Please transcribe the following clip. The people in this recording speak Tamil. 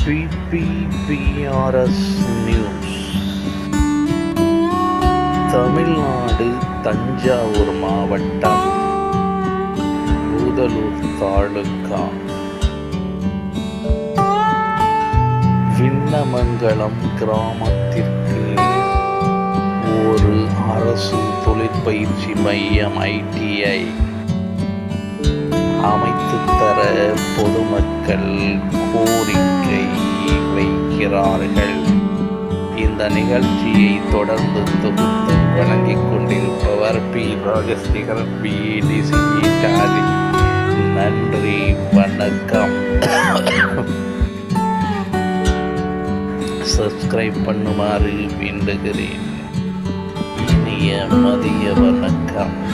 PPPRS news. தமிழ்நாடு தஞ்சாவூர் மாவட்டம் பூதலூர் தாலுகா விண்ணமங்கலம் கிராமத்திற்கு ஒரு அரசு தொழிற்பயிற்சி மையம் ITI அமைத்து தர பொதுமக்கள் கோரிக்கை வைக்கிறார்கள். இந்த நிகழ்ச்சியை தொடர்ந்து தொகுத்து வழங்கிக் கொண்டிருப்பவர் P. Rajasekar, PADC tally. நன்றி, வணக்கம். சப்ஸ்கிரைப் பண்ணுமாறு வேண்டுகிறேன். இனிய மதிய வணக்கம்.